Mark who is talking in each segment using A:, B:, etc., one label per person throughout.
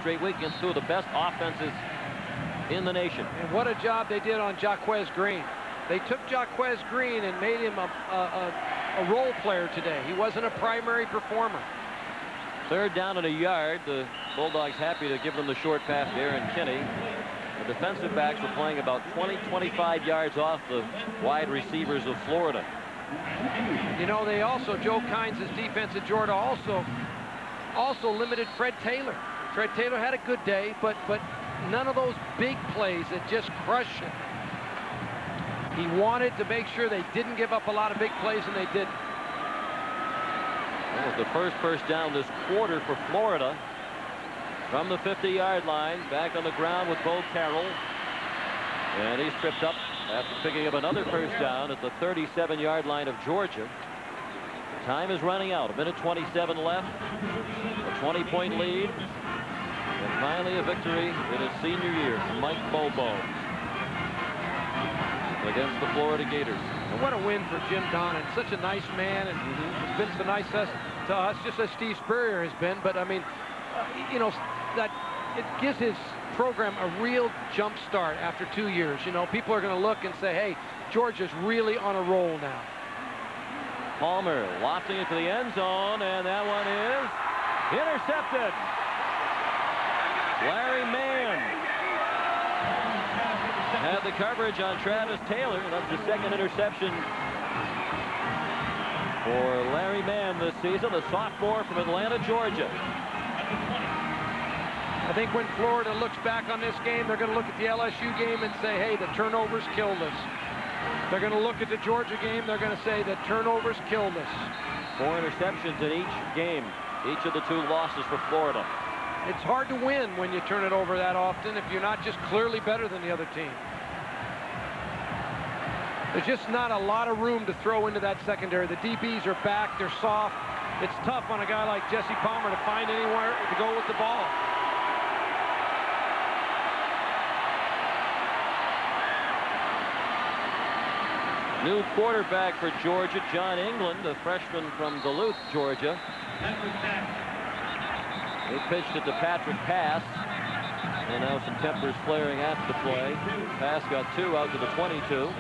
A: straight week against two of the best offenses in the nation.
B: And what a job they did on Jaquez Green. They took Jaquez Green and made him a role player today. He wasn't a primary performer.
A: Third down and a yard. The Bulldogs happy to give them the short pass to Aaron Kinney. The defensive backs were playing about 20-25 yards off the wide receivers of Florida.
B: You know, they also, Joe Hines' defense at Georgia also limited Fred Taylor. Fred Taylor had a good day, but none of those big plays that just crush it. He wanted to make sure they didn't give up a lot of big plays, and they didn't.
A: That was the first down this quarter for Florida. From the 50-yard line, back on the ground with Bo Carroll. And he's tripped up after picking up another first down at the 37-yard line of Georgia. Time is running out. 1:27 left. A 20-point lead. And finally a victory in his senior year from Mike Bobo against the Florida Gators.
B: And what a win for Jim Donnan. Such a nice man, and he's been so nice to us, just as Steve Spurrier has been. But I mean, you know, that it gives his program a real jump start after 2 years. You know, people are going to look and say, hey, Georgia's really on a roll now.
A: Palmer lofting it to the end zone, and that one is intercepted. Larry Mann had the coverage on Travis Taylor. That's the second interception for Larry Mann this season, the sophomore from Atlanta, Georgia.
B: I think when Florida looks back on this game, they're going to look at the LSU game and say, hey, the turnovers killed us. They're going to look at the Georgia game. They're going to say the turnovers killed us.
A: 4 interceptions in each game, each of the 2 losses for Florida.
B: It's hard to win when you turn it over that often if you're not just clearly better than the other team. There's just not a lot of room to throw into that secondary. The DBs are back. They're soft. It's tough on a guy like Jesse Palmer to find anywhere to go with the ball.
A: New quarterback for Georgia, John England, a freshman from Duluth, Georgia. He pitched it to Patrick Pass. And now some tempers flaring after the play. Pass got 2 out to the 22.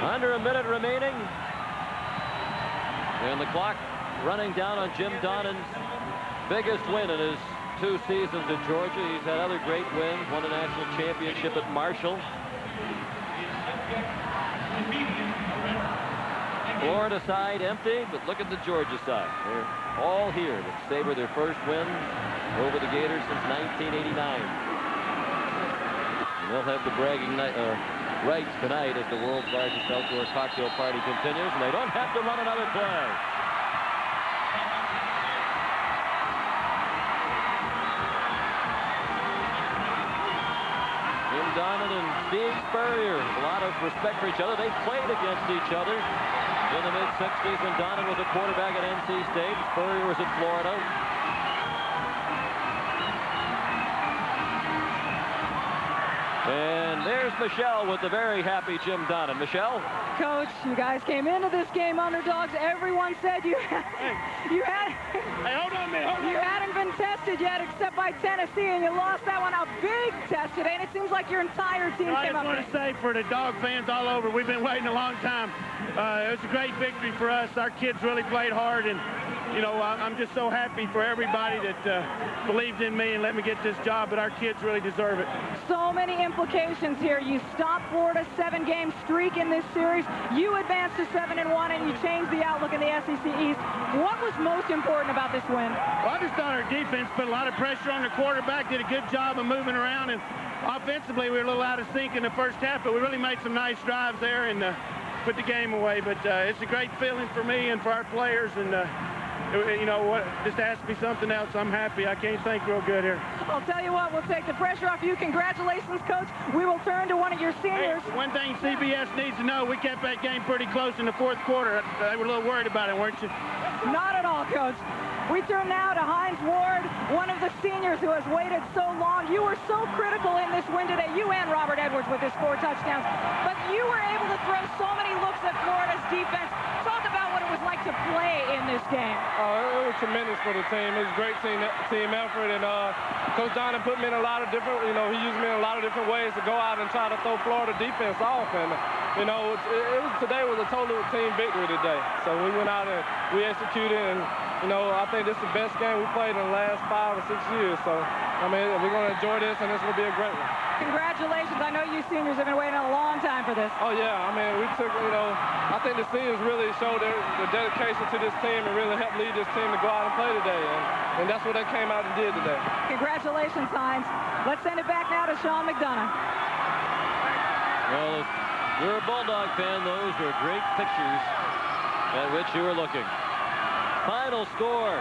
A: Under a minute remaining. And the clock running down on Jim Donnan's biggest win in his 2 seasons at Georgia. He's had other great wins, won a national championship at Marshall. Florida side empty, but look at the Georgia side. They're all here to savor their first win over the Gators since 1989. And they'll have the bragging rights tonight as the world's largest outdoor cocktail party continues, and they don't have to run another play. Donnan and Steve Spurrier, a lot of respect for each other. They played against each other in the mid-60s when Donnan was a quarterback at NC State. Spurrier was at Florida. And there's Michelle with the very happy Jim Donnan. Michelle?
C: Coach, you guys came into this game underdogs. Everyone said you hadn't been tested yet except by Tennessee, and you lost that one. A big test today, and it seems like your entire team came up.
D: I just want to say for the dog fans all over, we've been waiting a long time. It was a great victory for us. Our kids really played hard, and you know, I'm just so happy for everybody that believed in me and let me get this job, but our kids really deserve it.
C: So many implications here. You stopped Florida's 7-game streak in this series. You advanced to 7-1, and you changed the outlook in the SEC East. What was most important about this win?
D: Well, I just thought our defense put a lot of pressure on the quarterback, did a good job of moving around, and offensively we were a little out of sync in the first half, but we really made some nice drives there and put the game away. But it's a great feeling for me and for our players, and you know what, just ask me something else. I'm happy. I can't think real good here.
C: I'll tell you what, we'll take the pressure off you. Congratulations, Coach. We will turn to one of your seniors.
D: Hey, one thing CBS needs to know, we kept that game pretty close in the 4th quarter. They were a little worried about it, weren't you?
C: Not at all, Coach. We turn now to Hines Ward, one of the seniors who has waited so long. You were so critical in this win today, you and Robert Edwards with his 4 touchdowns. But you were able to throw so many looks at Florida's defense. Talk about what it was like to play in this game?
E: It was tremendous for the team. It was a great team effort, and Coach Donnan put me in a lot of different, he used me in a lot of different ways to go out and try to throw Florida defense off, and today was a total team victory today. So we went out and we executed, and I think this is the best game we played in the last 5 or 6 years. So I mean, we're going to enjoy this, and this will be a great one.
C: Congratulations. I know you seniors have been waiting a long time for this.
E: Oh, yeah. I mean, we took, I think the seniors really showed their dedication to this team and really helped lead this team to go out and play today. And that's what they came out and did today.
C: Congratulations, Hines. Let's send it back now to Sean McDonough.
A: Well, if you're a Bulldog fan, those are great pictures at which you were looking. Final score,